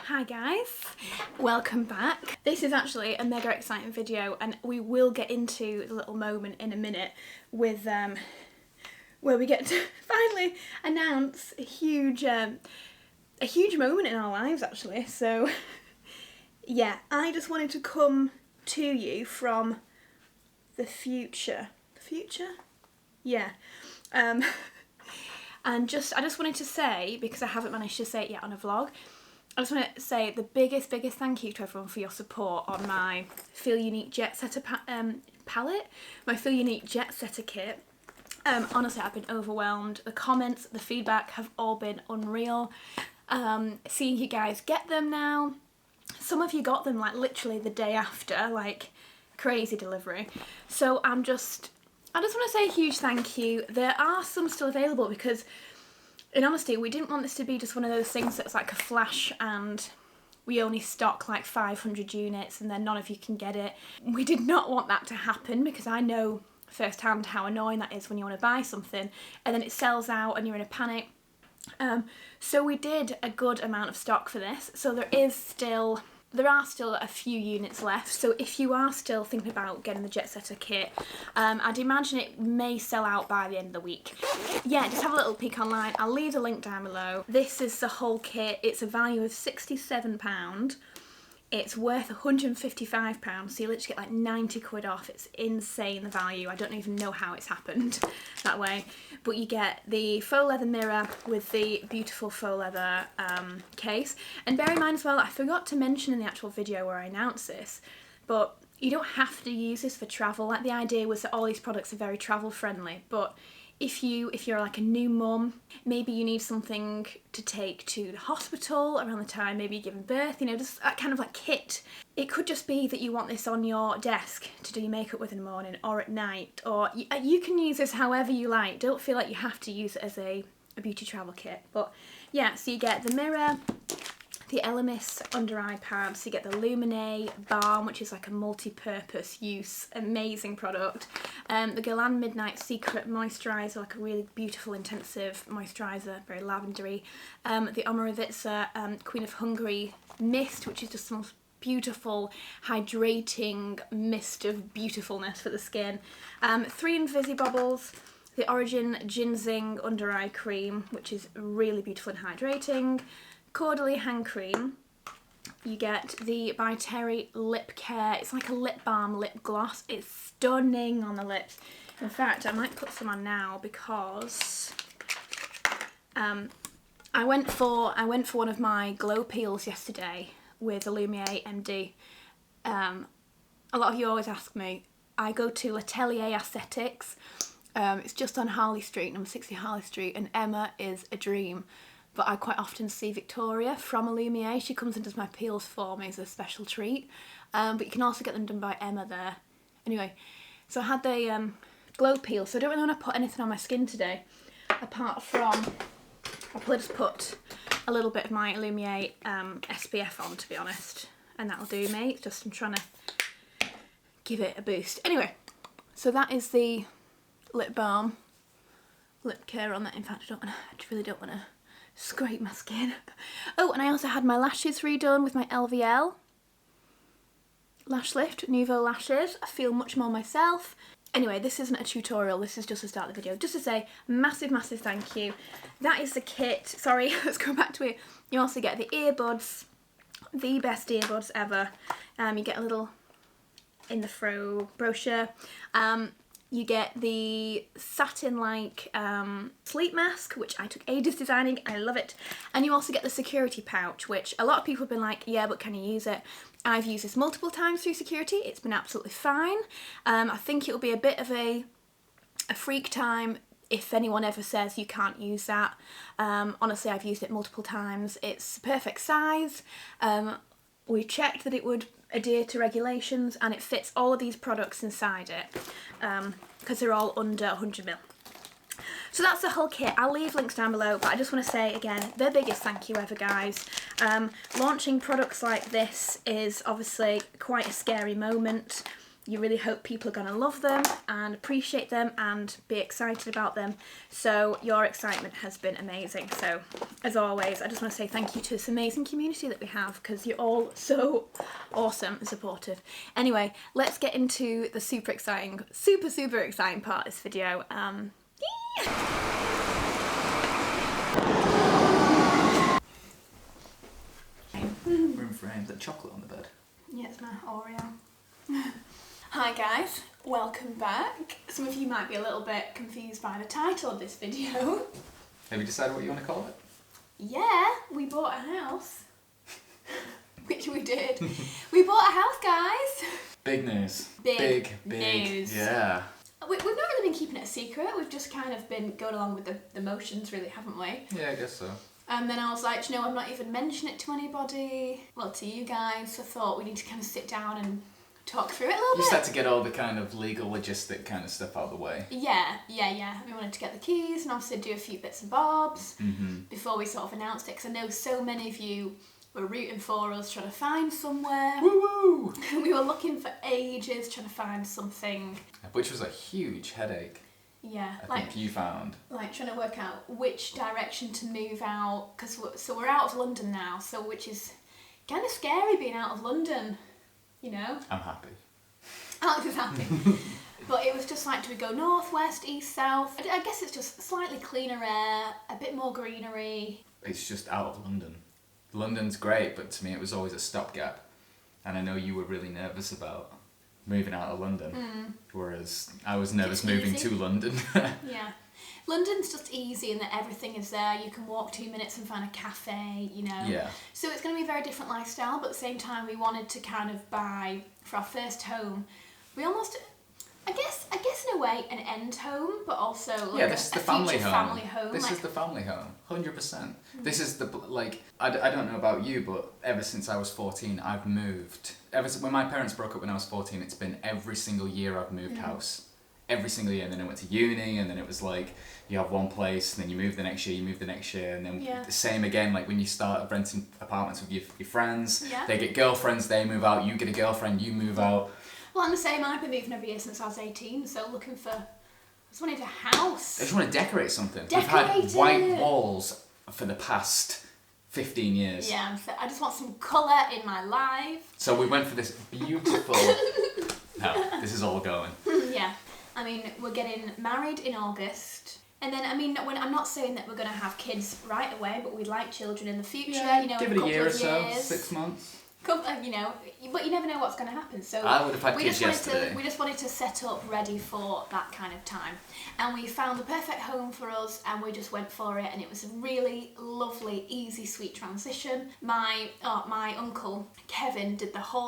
Hi guys, welcome back. This is actually a mega exciting video and we will get into the little moment in a minute with where we get to finally announce a huge moment in our lives actually. So yeah, I just wanted to come to you from the future. The future? Yeah. And I just wanted to say, because I haven't managed to say it yet on a vlog, I just want to say the biggest thank you to everyone for your support on my Feel Unique Jet Setter palette, my Feel Unique Jet Setter kit. Honestly, I've been overwhelmed. The comments, the feedback have all been unreal. Seeing you guys get them now. Some of you got them like literally the day after, like crazy delivery. So I just want to say a huge thank you. There are some still available because, in honesty, we didn't want this to be just one of those things that's like a flash and we only stock like 500 units and then none of you can get it. We did not want that to happen because I know firsthand how annoying that is when you want to buy something and then it sells out and you're in a panic. So we did a good amount of stock for this. So there are still a few units left, so if you are still thinking about getting the Jet Setter kit, I'd imagine it may sell out by the end of the week. Yeah, just have a little peek online. I'll leave the link down below. This is the whole kit. It's a value of £67. It's worth £155, so you literally get like 90 quid off. It's insane, the value. I don't even know how it's happened that way. But you get the faux leather mirror with the beautiful faux leather case. And bear in mind as well, I forgot to mention in the actual video where I announced this, but you don't have to use this for travel. Like, the idea was that all these products are very travel friendly, but if you're like a new mum, maybe you need something to take to the hospital around the time maybe you're giving birth, you know, just that kind of like kit. It could just be that you want this on your desk to do your makeup with in the morning or at night, or you can use this however you like. Don't feel like you have to use it as a beauty travel kit. But yeah, so you get the mirror, the Elemis under eye pad, so you get the Lumine balm, which is like a multi-purpose use, amazing product. The Guerlain Midnight Secret moisturiser, like a really beautiful intensive moisturiser, very lavendery. The Omorovitsa Queen of Hungary mist, which is just the most beautiful hydrating mist of beautifulness for the skin. 3 Invisibobbles. The Origin Ginseng under eye cream, which is really beautiful and hydrating. Caudalie hand cream. You get the By Terry lip care. It's like a lip balm lip gloss. It's stunning on the lips. In fact, I might put some on now because I went for one of my glow peels yesterday with Illumier MD. A lot of you always ask me. I go to L'Atelier Aesthetics. It's just on Harley Street, number 60 Harley Street, and Emma is a dream. But I quite often see Victoria from Illumier. She comes and does my peels for me as a special treat. But you can also get them done by Emma there. Anyway, so I had the glow peel, so I don't really want to put anything on my skin today, apart from, I'll probably just put a little bit of my Illumier SPF on, to be honest. And that'll do me. It's just I'm trying to give it a boost. Anyway, so that is the lip balm, lip care on that. In fact, I really don't want to scrape my skin. Oh, and I also had my lashes redone with my LVL lash lift, Nouveau lashes. I feel much more myself. Anyway, this isn't a tutorial, this is just to start the video. Just to say, massive thank you. That is the kit. Sorry, let's go back to it. You also get the earbuds, the best earbuds ever. You get a little in the Farrow brochure. You get the satin-like sleep mask, which I took ages designing. I love it. And you also get the security pouch, which a lot of people have been like, yeah, but can you use it? I've used this multiple times through security. It's been absolutely fine. I think it'll be a bit of a freak time if anyone ever says you can't use that. Honestly, I've used it multiple times. It's perfect size. We checked that it would adhere to regulations and it fits all of these products inside it because they're all under 100ml. So that's the whole kit. I'll leave links down below, but I just want to say again, the biggest thank you ever, guys. Launching products like this is obviously quite a scary moment. you really hope people are going to love them and appreciate them and be excited about them. So your excitement has been amazing. So as always, I just want to say thank you to this amazing community that we have, because you're all so awesome and supportive. Anyway, let's get into the super exciting part of this video. Room framed, that chocolate on the bed. Yeah, it's my Oreo. Hi guys, welcome back. Some of you might be a little bit confused by the title of this video. Have you decided what you want to call it? Yeah, we bought a house. Which we did. We bought a house, guys. Big news. Big news. Yeah. We've not really been keeping it a secret. We've just kind of been going along with the motions, really, haven't we? Yeah, I guess so. And then I was like, I've not even mentioned it to anybody. Well, to you guys. So I thought we need to kind of sit down and talk through it a little bit. You just had to get all the kind of legal, logistic kind of stuff out of the way. Yeah. We wanted to get the keys and obviously do a few bits and bobs before we sort of announced it. Because I know so many of you were rooting for us, trying to find somewhere. Woo woo! We were looking for ages, trying to find something. Which was a huge headache. Yeah. I think you found. Like trying to work out which direction to move out. Because we're out of London now, so which is kind of scary being out of London. You know? I'm happy. Alex is happy. But it was just like, do we go north, west, east, south? I guess it's just slightly cleaner air, a bit more greenery. It's just out of London. London's great, but to me it was always a stopgap. And I know you were really nervous about moving out of London, whereas I was nervous moving to London. Yeah. London's just easy in that everything is there. You can walk 2 minutes and find a cafe, you know. Yeah. So it's going to be a very different lifestyle, but at the same time we wanted to kind of buy, for our first home, we almost, I guess in a way, an end home, but also like this is the a family future home. family home. This is the family home, 100%. This is the, like, I don't know about you, but ever since I was 14, I've moved. When my parents broke up when I was 14, it's been every single year I've moved house. Every single year, and then I went to uni, and then it was like, you have one place, and then you move the next year, you move the next year, and then the same again, like when you start renting apartments with your friends, they get girlfriends, they move out, you get a girlfriend, you move out. Well, I'm the same, I've been moving every year since I was 18, so looking for, I just wanted a house. I just want to decorate something. We've had white walls for the past 15 years. Yeah, so I just want some colour in my life. So we went for this beautiful, no, this is all going. Yeah. I mean, we're getting married in August. And then, I mean, I'm not saying that we're going to have kids right away, but we'd like children in the future, Yeah, you know, give in it a a year or so, years. 6 months. You know, but you never know what's going to happen. So I would have had kids yesterday. We just wanted to set up ready for that kind of time. And we found the perfect home for us and we just went for it, and it was a really lovely, easy, sweet transition. My uncle, Kevin,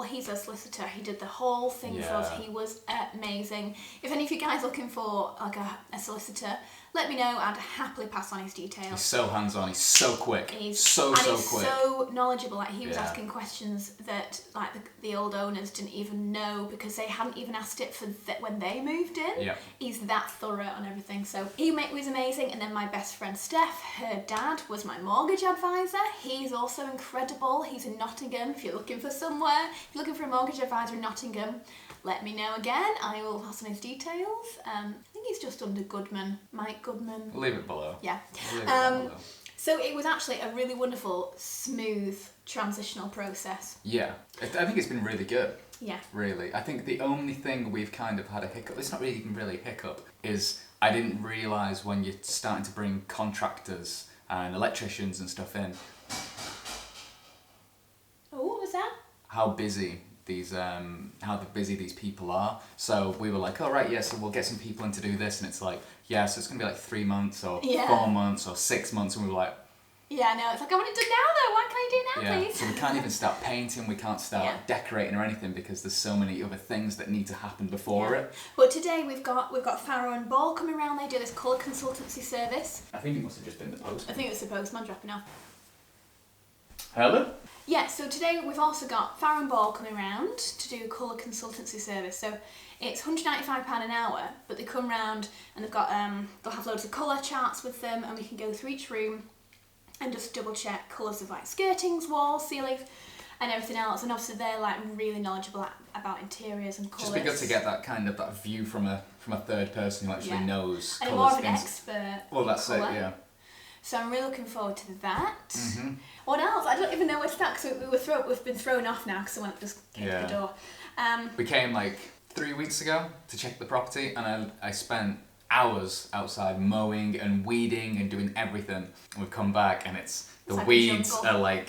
he's a solicitor, he did the whole thing for us. He was amazing. If any of you guys looking for like a solicitor, let me know, I'd happily pass on his details. He's so hands-on, he's so quick, he's so quick. So knowledgeable, like he was asking questions that like the old owners didn't even know because they hadn't even asked it for when they moved in. Yeah. He's that thorough on everything, so he was amazing. And then my best friend Steph, her dad was my mortgage advisor. He's also incredible. He's in Nottingham. If you're looking for somewhere, if you're looking for a mortgage advisor in Nottingham, let me know again. I will pass on his details. I think he's just under Goodman, Mike Goodman. We'll leave it below. Yeah. We'll leave it below. So it was actually a really wonderful, smooth transitional process. Yeah, I think it's been really good. Yeah. Really. I think the only thing we've kind of had a hiccup, it's not really even really a hiccup, is I didn't realise when you're starting to bring contractors and electricians and stuff in. Oh, what was that? How busy these people are. So we were like, all right, yeah, so we'll get some people in to do this, and it's like, yeah, so it's gonna be like 3 months or 4 months or 6 months, and we were like, yeah, no, it's like, I want it done now though, why can't I do it now, please? So we can't even start painting, we can't start decorating or anything because there's so many other things that need to happen before it. But today we've got Farrow Ball coming around. They do this colour consultancy service. I think it must have just been the postman. I think it was the postman dropping off. Hello? Yeah, so today we've also got Farrow Ball coming round to do a colour consultancy service. So it's £195 an hour, but they come round and they've got they'll have loads of colour charts with them, and we can go through each room and just double check colours of like skirtings, walls, ceilings. and everything else. And obviously they're like really knowledgeable about interiors and colours. Just be good to get that kind of that view from a third person who actually knows and colours. more of an expert. Well, that's colour. it, yeah. So I'm really looking forward to that. Mm-hmm. What else? I don't even know where to start because we've been thrown off now because someone just came to the door. We came like 3 weeks ago to check the property, and I spent hours outside mowing and weeding and doing everything. And we've come back and it's like weeds are like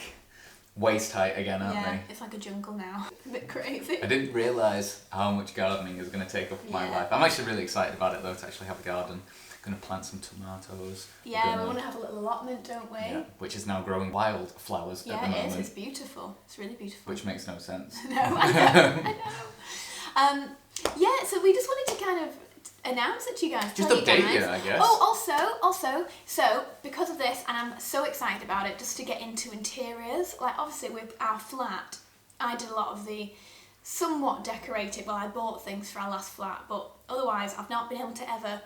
waist height again, aren't they? It's like a jungle now. A bit crazy. I didn't realise how much gardening is going to take up my life. I'm actually really excited about it though, to actually have a garden. Going to plant some tomatoes. Yeah, we want to have a little allotment, don't we? Yeah, which is now growing wildflowers at the moment. Yeah, it is. It's beautiful. It's really beautiful. Which makes no sense. No, I know. Yeah, so we just wanted to kind of announce it to you guys. Just tell update you, you, I guess. Oh, also, so because of this, and I'm so excited about it, just to get into interiors. Like obviously with our flat, I did a lot of the somewhat decorated. Well, I bought things for our last flat, but otherwise I've not been able to ever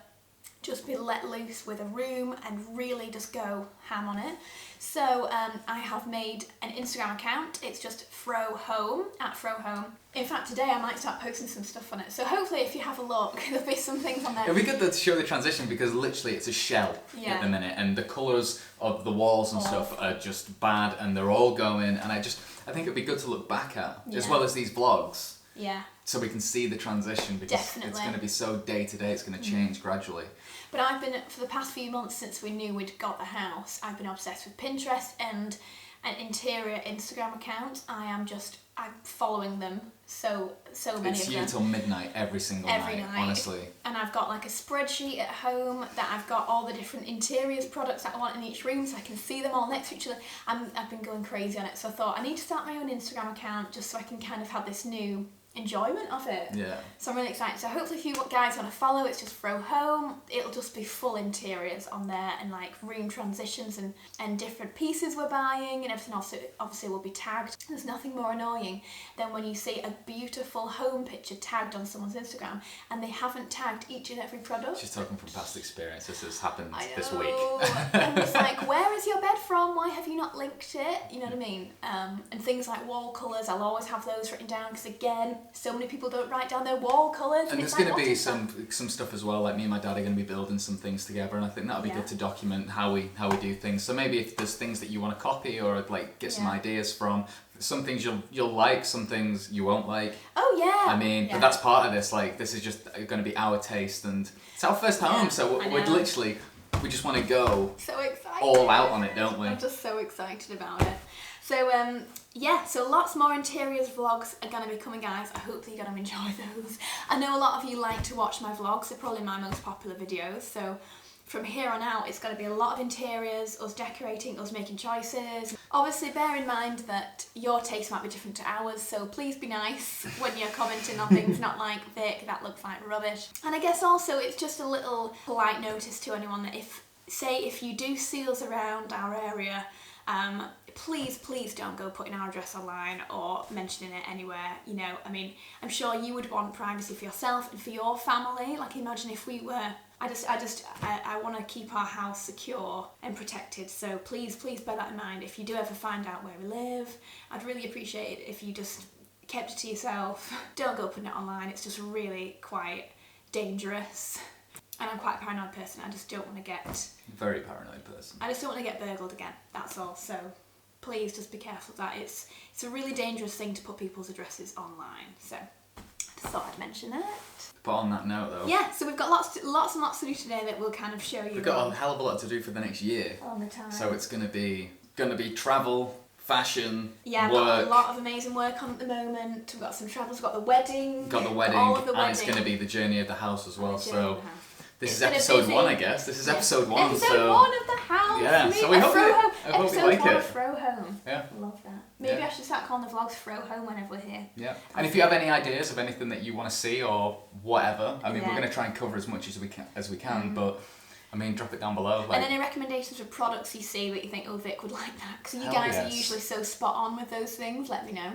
just be let loose with a room and really just go ham on it. So I have made an Instagram account. It's just Farrow Home, @FarrowHome. In fact, today I might start posting some stuff on it. So hopefully if you have a look, there'll be some things on there. It'll be good to show the transition because literally it's a shell at the minute, and the colours of the walls and stuff are just bad, and they're all going, and I think it'd be good to look back at, as well as these vlogs. Yeah. So we can see the transition, because it's going to be so day to day, it's going to change gradually. But I've been, for the past few months since we knew we'd got the house, I've been obsessed with Pinterest and an interior Instagram account. I'm following them, so many it's of them. you till midnight every single night, honestly. And I've got like a spreadsheet at home that I've got all the different interiors products that I want in each room, so I can see them all next to each other. I've been going crazy on it, so I thought I need to start my own Instagram account just so I can kind of have this new enjoyment of it. Yeah. So I'm really excited. So hopefully if you guys want to follow, it's just Farrow Home. It'll just be full interiors on there, and like room transitions and different pieces we're buying and everything else. Obviously will be tagged. There's nothing more annoying than when you see a beautiful home picture tagged on someone's Instagram and they haven't tagged each and every product. She's talking from past experience. This has happened this week. And it's like, where is your bed from? Why have you not linked it? You know what I mean? And things like wall colours, I'll always have those written down because again, so many people don't write down their wall colours. And there's going to be some stuff as well, like me and my dad are going to be building some things together, and I think that'll be good to document how we do things. So maybe if there's things that you want to copy or like get some ideas from, some things you'll like, some things you won't like. Oh yeah. I mean, but that's part of this. Like, this is just going to be our taste, and it's our first home, so we just want to go all out on it, don't we? I'm just so excited about it. So so lots more interiors vlogs are going to be coming, guys. I hope that you're going to enjoy those. I know a lot of you like to watch my vlogs. They're probably my most popular videos. So from here on out, it's going to be a lot of interiors, us decorating, us making choices. Obviously, bear in mind that your taste might be different to ours, so please be nice when you're commenting on things, not like, Vic, that looks like rubbish. And I guess also it's just a little polite notice to anyone that if you do see us around our area, please don't go putting our address online or mentioning it anywhere. You know, I mean, I'm sure you would want privacy for yourself and for your family. Like, imagine if we were. I want to keep our house secure and protected. So please bear that in mind. If you do ever find out where we live, I'd really appreciate it if you just kept it to yourself. Don't go putting it online. It's just really quite dangerous. And I'm quite a paranoid person. I just don't want to get... Very paranoid person. I just don't want to get burgled again. That's all. So please just be careful of that. It's a really dangerous thing to put people's addresses online. So I just thought I'd mention that. But on that note though... Yeah, so we've got lots and lots to do today that we'll kind of show you. We've got a hell of a lot to do for the next year. On the time. So it's going to be travel, fashion, yeah, work. I've got a lot of amazing work on at the moment. We've got some travels, we've got the wedding. And it's going to be the journey of the house as well. So this is episode 1, I guess. This is episode 1. Episode 1 of the house. Yeah, so we hope you like it. Episode 1 of Farrow Home. Yeah. Love that. Maybe I should start calling the vlogs Farrow Home whenever we're here. Yeah. And if you have any ideas of anything that you want to see or whatever, I mean, we're going to try and cover as much as we can, but I mean, drop it down below. And any recommendations of products you see that you think, oh, Vic would like that? Because you guys are usually so spot on with those things. Let me know.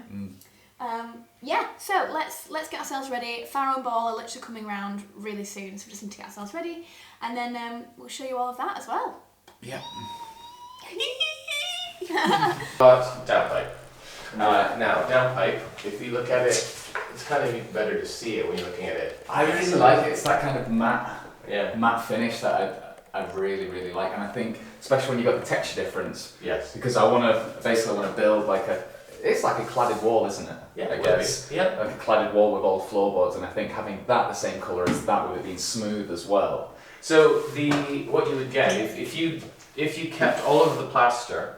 So let's get ourselves ready. Farrow Ball are literally coming around really soon, so we just need to get ourselves ready, and then we'll show you all of that as well. Yeah. But down, Now, downpipe, if you look at it, it's kind of better to see it when you're looking at it. I really like it. It's that kind of matte Yeah. finish that I really like, and I think especially when you got the texture difference. Yes. Because I want to build like it's like a cladded wall, isn't it? Yeah, I it guess. will be. Yeah. Like a cladded wall with old floorboards, and I think having that the same colour as that with it being smooth as well. So what you would get if you kept all of the plaster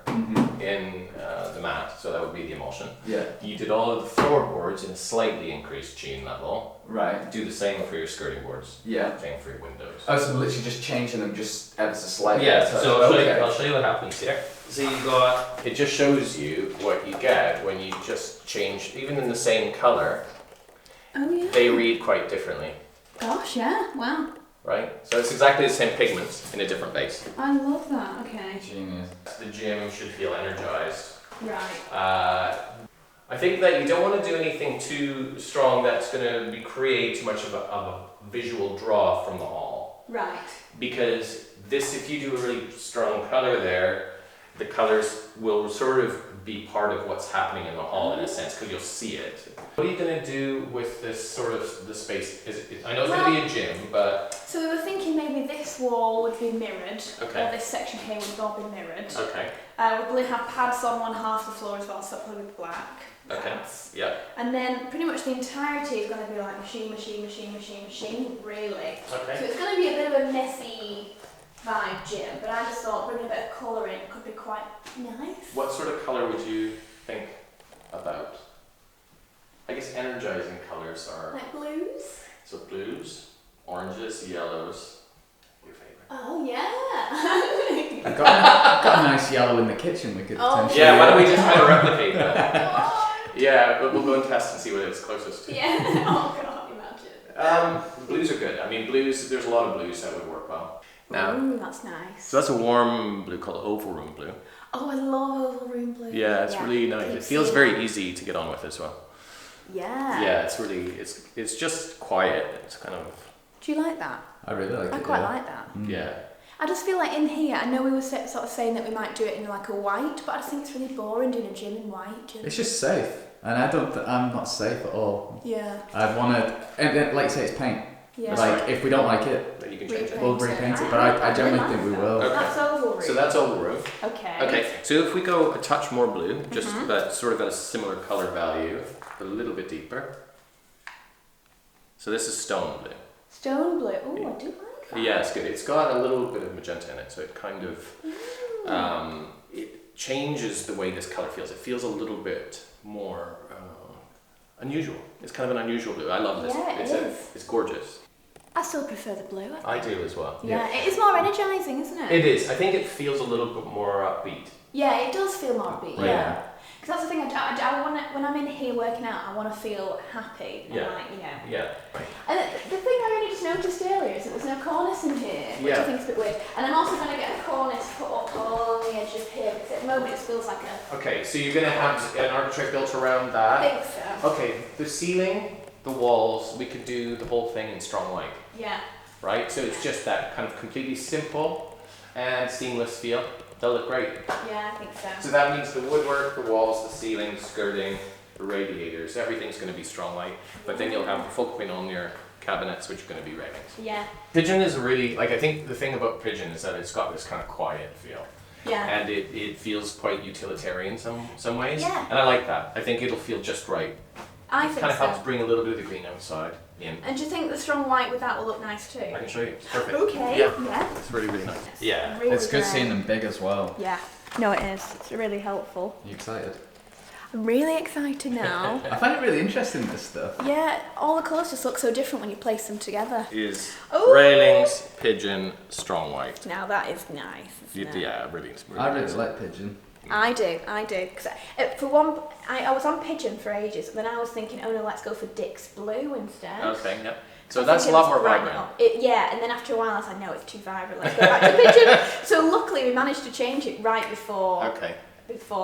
in the mat, so that would be the emulsion. Yeah. You did all of the floorboards in a slightly increased sheen level. Right. Do the same for your skirting boards. Yeah. Same for your windows. Oh, so literally just changing them just ever so slightly. Yeah. So okay. I'll show you what happens here. So you got. It just shows you what you get when you just change, even in the same color. Oh yeah. They read quite differently. Gosh, yeah. Wow. Right? So it's exactly the same pigments in a different base. I love that. Okay. Genius. The gym should feel energized. Right. I think that you don't want to do anything too strong that's going to create too much of a visual draw from the hall. Right. Because if you do a really strong color there, the colors will sort of be part of what's happening in the hall in a sense, because you'll see it. What are you going to do with this sort of the space? I know it's going to be a gym, but... So we were thinking maybe this wall would be mirrored, Okay. or this section here would all be mirrored. Okay. We'll probably have pads on one half the floor as well, so it'll probably be black. Okay. Pads. Yeah. And then pretty much the entirety is going to be like machine, really. Okay. So it's going to be a bit of a messy vibe gym, but I just thought bringing a bit of colour in could be quite nice. What sort of color would you think about? I guess energizing colors are... Like blues? So blues, oranges, yellows. Your favorite? Oh yeah! I've got a nice yellow in the kitchen we could potentially... Yeah, why don't we just try to replicate that? Yeah, but we'll go and test and see what it's closest to. Yeah, oh god, imagine. Blues are good. I mean, blues, there's a lot of blues that would work well. Now, Ooh, that's nice. so that's a warm blue called oval room blue. Oh, I love oval room blue. Yeah, it's really nice. It feels very easy to get on with as well. Yeah. Yeah, it's really, it's just quiet. It's kind of... Do you like that? I really like it. I quite like that. Yeah. I just feel like in here, I know we were sort of saying that we might do it in like a white, but I just think it's really boring doing a gym in white. It's just safe, and I'm not safe at all. Yeah. I want to, and like you say, it's paint. Yeah. Like if we don't like it, Then you can change it. we'll repaint it. But I generally think we will. Okay. That's oval room. So that's oval room. Okay. Okay, so if we go a touch more blue, just that sort of at a similar color value, a little bit deeper. So this is stone blue. Stone blue. Oh, I do like that. Yeah, it's good. It's got a little bit of magenta in it, so it kind of it changes the way this color feels. It feels a little bit more unusual. It's kind of an unusual blue. I love this. Yeah, it is. It's gorgeous. I still prefer the blue. I do as well. Yeah, it is more energizing, isn't it? It is. I think it feels a little bit more upbeat. Yeah, it does feel more upbeat. Right. Yeah. Because that's the thing, I want to, when I'm in here working out, I want to feel happy. And Yeah. like, you know. Yeah. And the thing I really just noticed earlier is that there's no cornice in here, which I think is a bit weird. And I'm also going to get a cornice put up along the edge of here, because at the moment it feels like a... Okay, so you're going to have an architrave built around that. I think so. Okay, the ceiling, the walls, we could do the whole thing in strong white, Yeah. right? So it's just that kind of completely simple and seamless feel. They'll look great. Yeah, I think so. So that means the woodwork, the walls, the ceiling, skirting, the radiators, everything's going to be strong white. But then you'll have the full point on your cabinets, which are going to be railings. Yeah. Pigeon is really, like, I think the thing about Pigeon is that it's got this kind of quiet feel. Yeah. And it feels quite utilitarian some ways. Yeah. And I like that. I think it'll feel just right. I It think kind of so. helps bring a little bit of the green outside in. And do you think the strong white with that will look nice too? I can show you. It's perfect. Okay. Yeah. Yeah. It's really, really nice. Yeah. Really It's good great. seeing them big as well. Yeah. No, it is. It's really helpful. You excited? I'm really excited now. I find it really interesting, this stuff. Yeah, all the colours just look so different when you place them together. Is Ooh. railings, pigeon, strong white. Now that is nice, isn't it? Yeah, really. I really like pigeon. I do. Because for one, I was on Pigeon for ages, and then I was thinking, oh no, let's go for Dick's Blue instead. Okay, yeah. So I that's a think it lot was more bright vibrant. up. Yeah, and then after a while I was like, no, it's too vibrant, let's go back to Pigeon. So luckily we managed to change it right before Okay.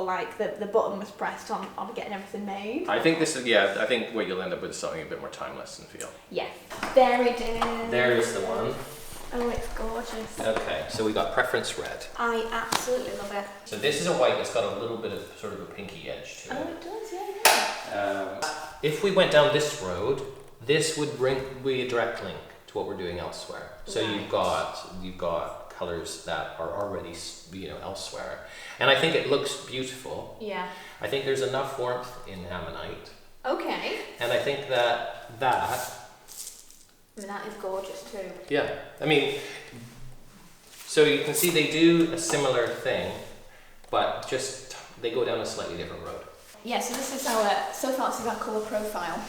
like the button was pressed on getting everything made. I think this is, I think what you'll end up with is something a bit more timeless and feel. Yeah, there it is. There's the one. Oh, it's gorgeous. Okay, so we got preference red. I absolutely love it. So this is a white that's got a little bit of sort of a pinky edge to Oh, it. it does, yeah. If we went down this road, this would be a direct link to what we're doing elsewhere. So Right. you've got colours that are already elsewhere, and I think it looks beautiful. Yeah. I think there's enough warmth in ammonite, Okay. and I think that I mean, that is gorgeous too. yeah. I mean, so you can see they do a similar thing, but just they go down a slightly different road. Yeah, so this is so far this is our colour profile.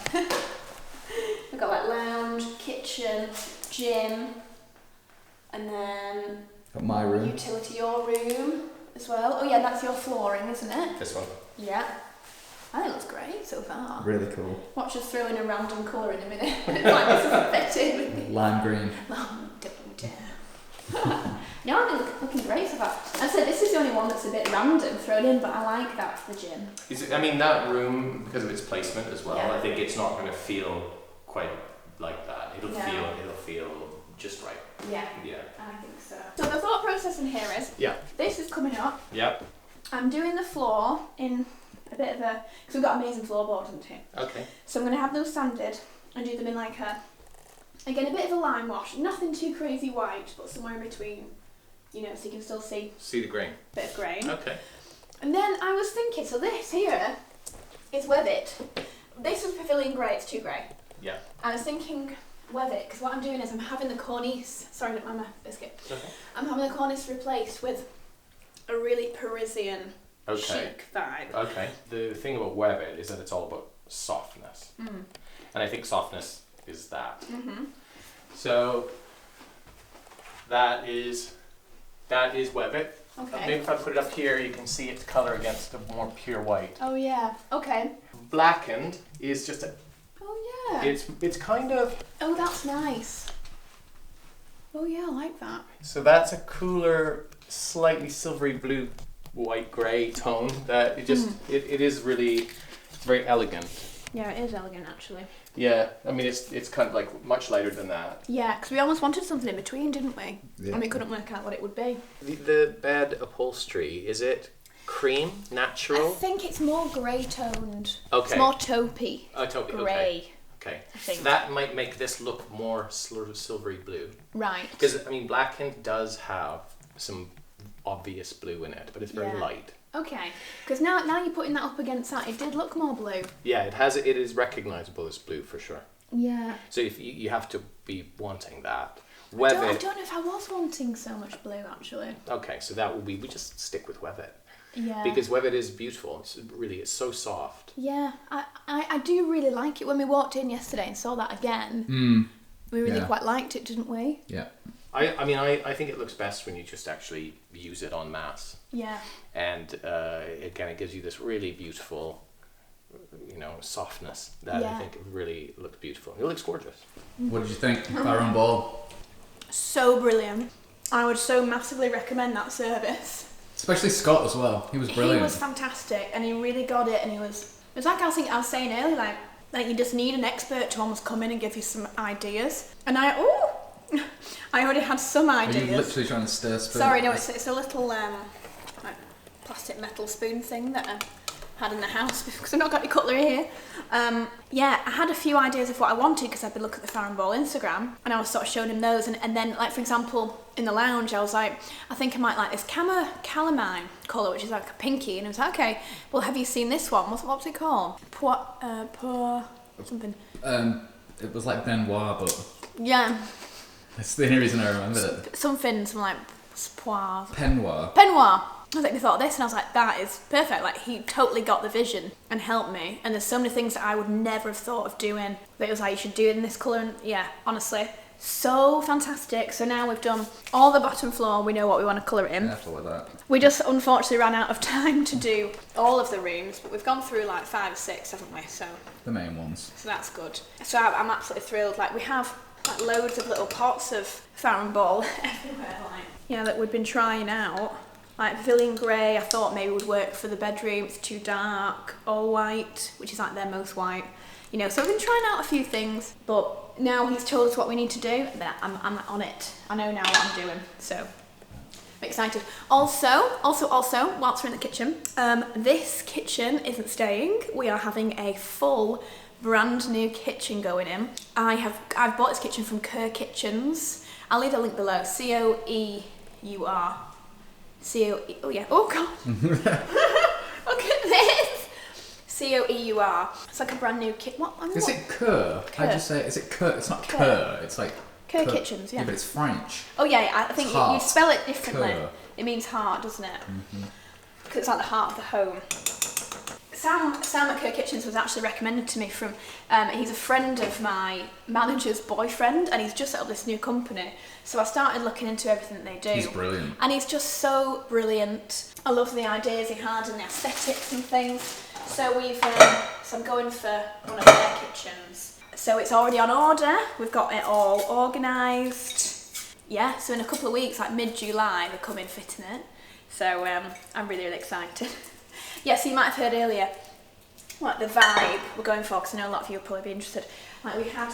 We've got like lounge, kitchen, gym, and then Got my room. utility, your room as well. Oh yeah, that's your flooring, isn't it? This one. Yeah. I think it looks great so far. Really cool. Watch us throw in a random colour in a minute. It's like this doesn't fit in with me. Lime green. Oh, don't dare. No, I think looking great so far. I said this is the only one that's a bit random thrown in, but I like that for the gym. I mean, that room, because of its placement as well, Yeah. I think it's not going to feel quite like that. It'll No. feel just right. Yeah, Yeah. I think so. So the thought process in here is, Yeah. this is coming up. Yep. I'm doing the floor in a bit of a, because we've got amazing floorboards, haven't we? Okay. So I'm going to have those sanded and do them in like a bit of a lime wash. Nothing too crazy white, but somewhere in between, so you can still see See the grain. a bit of grain. Okay. And then I was thinking, so this here is Webbit. This was Pavilion Grey, it's too grey. Yeah. I was thinking Webbit, because what I'm doing is I'm having the cornice, sorry, don't mind my biscuit. Okay. I'm having the cornice replaced with a really Parisian Okay. chic vibe. Okay. The thing about Webbit is that it's all about softness. Mm. And I think softness is that. Mm-hmm. So that is Webbit. Okay. Maybe if I put it up here, you can see its colour against the more pure white. Oh yeah. Okay. Blackened is just Oh yeah. it's kind of, Oh, that's nice. Oh yeah, I like that. so that's a cooler, slightly silvery blue, white grey tone that it just it is really, it's very elegant. Yeah, it is elegant actually. Yeah, I mean it's kind of like much lighter than that. Yeah, because we almost wanted something in between, didn't we? Yeah. And we couldn't work out what it would be. The bed upholstery, is it cream, I natural? think it's more grey toned. Okay. It's more taupey. Oh, totally. Grey. Okay. I think. That might make this look more sort of silvery blue. Right. Because I mean, blackened does have some obvious blue in it, but it's very Yeah. light. Okay. Because now you're putting that up against that, it did look more blue. Yeah, it is recognizable as blue for sure. Yeah. So if you have to be wanting that. I Webbit. don't know if I was wanting so much blue actually. Okay, so that will be, we just stick with Webbit. Yeah. Because Webbit is beautiful. It's so soft. Yeah, I do really like it. When we walked in yesterday and saw that again, we really Yeah. quite liked it, didn't we? Yeah. I mean, I think it looks best when you just actually use it en masse. Yeah. And again, it gives you this really beautiful, softness that Yeah. I think really looks beautiful. It looks gorgeous. What did you think? Farrow Ball. So brilliant. I would so massively recommend that service. Especially Scott as well. He was brilliant. He was fantastic, and he really got it. And it was like I was saying earlier, like you just need an expert to almost come in and give you some ideas. And I already had some Are ideas. you literally trying to stir spoon? Sorry, no, it's a little like plastic metal spoon thing that I had in the house because I've not got any cutlery here. Yeah, I had a few ideas of what I wanted because I'd been looking at the Farrow Ball Instagram and I was sort of showing him those, and then like for example in the lounge I was like, I think I might like this calamine colour, which is like a pinky, and I was like, okay, well have you seen this one? What's it called? Something. It was like Benoit, but Yeah, that's the only reason I remember it. something like poire. Penoir. Penoir. I was like, we thought of this, and I was like, that is perfect. Like, he totally got the vision and helped me. And there's so many things that I would never have thought of doing. That it was like, you should do it in this colour. And yeah, honestly, so fantastic. So now we've done all the bottom floor. We know what we want to colour it in. Careful with that. We just unfortunately ran out of time to do all of the rooms, but we've gone through like 5 or 6, haven't we? So The main ones. that's good. So I'm absolutely thrilled. Like, we have like loads of little pots of Farrow Ball everywhere, like, that we've been trying out. Like pavilion grey, I thought maybe would work for the bedroom. It's too dark. All white, which is like their most white. You know, so I've been trying out a few things, but now he's told us what we need to do, then I'm on it. I know now what I'm doing, so I'm excited. Also, whilst we're in the kitchen, this kitchen isn't staying. We are having a full brand new kitchen going in. I've bought this kitchen from Kerr Kitchens. I'll leave a link below. C-O-E-U-R. C-O-E, oh yeah, oh god. Look at this. C-O-E-U-R. It's like a brand new kit. What? Is it Kerr? I just say, is it Kerr? It's not Kerr. It's like Kerr Kitchens, yeah. Yeah, but it's French. Oh yeah, I think you spell it differently. Kerr. It means heart, doesn't it? Because it's like the heart of the home. Sam at Kerr Kitchens was actually recommended to me from, he's a friend of my manager's boyfriend, and he's just set up this new company. So I started looking into everything that they do. He's brilliant. And he's just so brilliant. I love the ideas he had and the aesthetics and things. So so I'm going for one of their kitchens. So it's already on order. We've got it all organised. Yeah, so in a couple of weeks, like mid-July, they're coming fitting it. So I'm really, really excited. Yeah, so you might have heard earlier, like the vibe we're going for, because I know a lot of you will probably be interested. Like we had,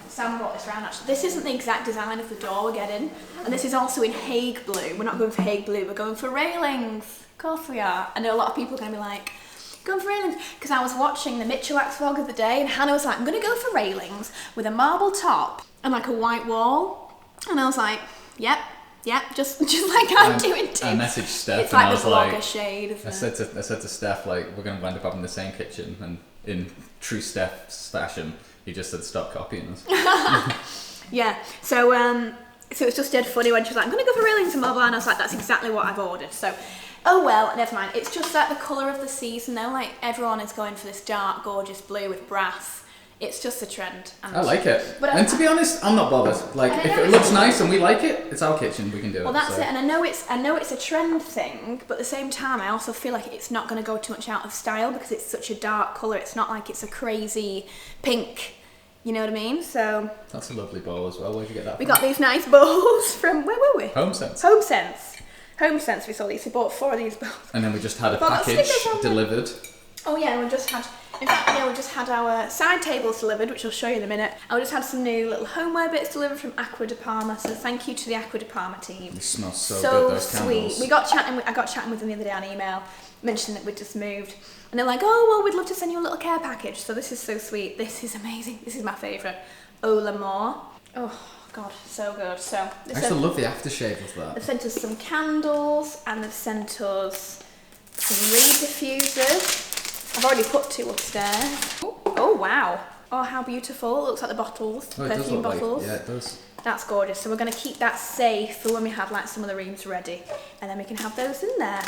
Sam brought this around actually. This isn't the exact design of the door we're getting, and this is also in Hague blue. We're not going for Hague blue, we're going for railings. Of course we are. I know a lot of people are going to be like, going for railings, because I was watching the Mitchellax vlog of the day, and Hannah was like, I'm going to go for railings with a marble top and like a white wall. And I was like, yep, just like I'm doing too. I messaged Steph it's and like I was the like, vlogger shade, isn't I said to Steph, like, we're going to wind up having the same kitchen, and in true Steph's fashion, he just said stop copying us. Yeah, so it's just dead funny when she was like, I'm going to go for railings and blah blah, and I was like, that's exactly what I've ordered. So, oh well, never mind. It's just like the colour of the season though, like everyone is going for this dark, gorgeous blue with brass. It's just a trend. And I like it. But and to be honest, I'm not bothered. Like, if it looks nice and we like it, it's our kitchen, we can do it. Well, that's it. And I know it's a trend thing, but at the same time, I also feel like it's not going to go too much out of style because it's such a dark colour. It's not like it's a crazy pink. You know what I mean? So that's a lovely bowl as well. Where'd you get that we from? got these nice bowls from, where were we? HomeSense. HomeSense we saw these. We bought 4 of these bowls. And then we just had a package delivered. Oh yeah, we just had our side tables delivered, which I'll show you in a minute. And we just had some new little homeware bits delivered from Aqua de Parma, so thank you to the Aqua de Parma team. They smell so good, those candles. Sweet. I got chatting with them the other day on email, mentioning that we'd just moved. And they're like, oh, well, we'd love to send you a little care package. So this is so sweet. This is amazing. This is my favourite. Au l'amour. Oh, God, so good. So I actually love the aftershave of that. They've sent us some candles, and they've sent us some reed diffusers. I've already put 2 upstairs. Oh wow. Oh, how beautiful. It looks like the bottles, perfume bottles. Yeah, it does. That's gorgeous. So we're going to keep that safe for when we have like some of the rooms ready. And then we can have those in there.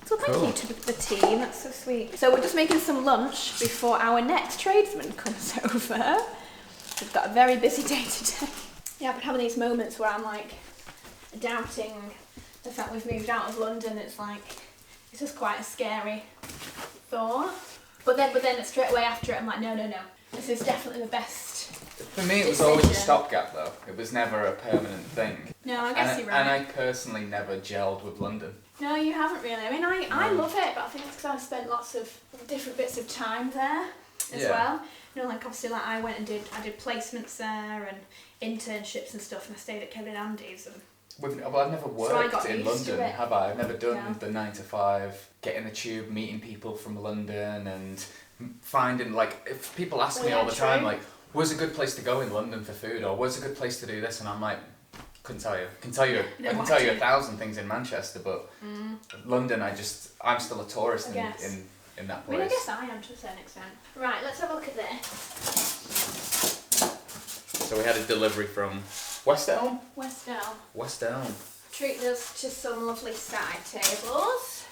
So thank you to the team. That's so sweet. So we're just making some lunch before our next tradesman comes over. We've got a very busy day today. Yeah, I've been having these moments where I'm like doubting the fact we've moved out of London. It's like, it's just quite a scary thought. But then straight away after it, I'm like, no. This is definitely the best. For me, it was always a stopgap though. It was never a permanent thing. No, I guess you're right. And I personally never gelled with London. No, you haven't really. I mean, I love it, but I think it's because I've spent lots of different bits of time there as well. You know, like obviously, like I did placements there and internships and stuff, and I stayed at Kevin and Andy's. And well, I've never worked in London, have I? I've never done the 9 to 5, getting the tube, meeting people from London, and finding, like, if people ask me all the time, like, where's a good place to go in London for food, or where's a good place to do this, and I'm like, couldn't tell you. I can tell you 1,000 things in Manchester, but London, I'm still a tourist in that place. I mean, I guess I am to a certain extent. Right, let's have a look at this. So we had a delivery from West Elm? West Elm. Treated us to some lovely side tables.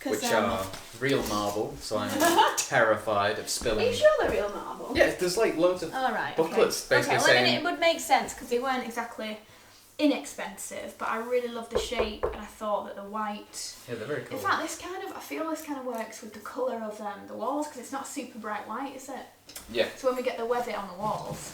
Which are real marble, so I'm terrified of spilling. Are you sure they're real marble? Yeah, there's like loads of booklets basically saying... it would make sense because they weren't exactly inexpensive, but I really love the shape, and I thought that the white... Yeah, they're very cool. In fact, I feel this kind of works with the colour of the walls, because it's not super bright white, is it? Yeah. So when we get the weather on the walls...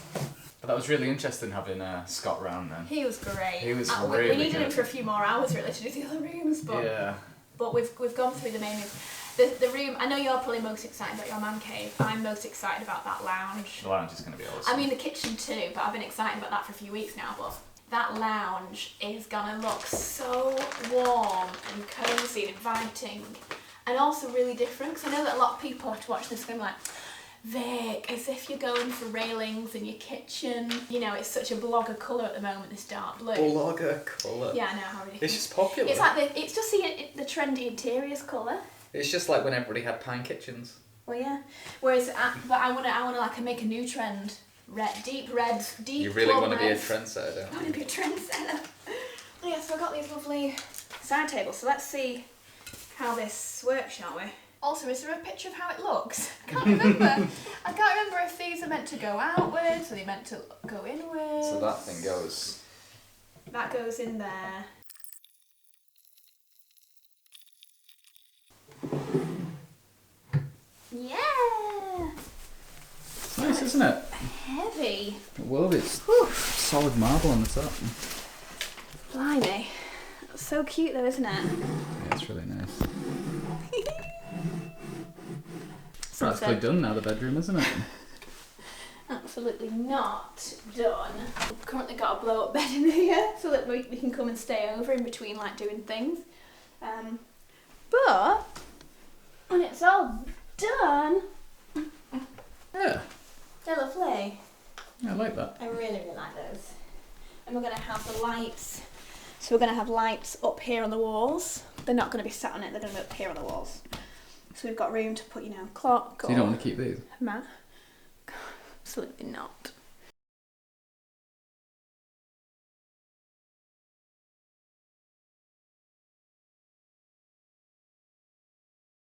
But that was really interesting having Scott round then. He was great. He was we really needed good. him for a few more hours really to do the other rooms, but Yeah. but we've gone through the main rooms. The room, I know you're probably most excited about your man cave. I'm most excited about that lounge. The lounge is going to be awesome. I mean the kitchen too, but I've been excited about that for a few weeks now. But that lounge is gonna look so warm and cosy and inviting, and also really different. Because I know that a lot of people have to watch this going like, Vic, as if you're going for railings in your kitchen. You know, it's such a blogger colour at the moment, this dark blue. Blogger colour. Yeah, I know how ridiculous. It's just popular. It's like it's just the trendy interiors colour. It's just like when everybody had pine kitchens. Well, yeah. Whereas, but I wanna like make a new trend. Deep red. You really plum want to be a red. trendsetter, don't I you? want to be a trendsetter. Oh, yeah, so I've got these lovely side tables. So let's see how this works, shall we? Also, is there a picture of how it looks? I can't remember. I can't remember if these are meant to go outwards or they're meant to go inwards. So that thing goes. That goes in there. Yeah! It's nice, isn't it? Heavy. Well, it's Whew. solid marble on the top. Blimey. That's so cute though, isn't it? Yeah, it's really nice. Something. Practically done now, the bedroom, isn't it? Absolutely not done. We've currently got a blow up bed in here so that we can come and stay over in between like doing things. But when it's all done, Yeah. they're lovely. Yeah, I like that. I really, really like those. And we're going to have the lights. So we're going to have lights up here on the walls. They're not going to be sat on it, they're going to be up here on the walls. So we've got room to put, you know, clock So or you don't want to keep these? mat. Absolutely not.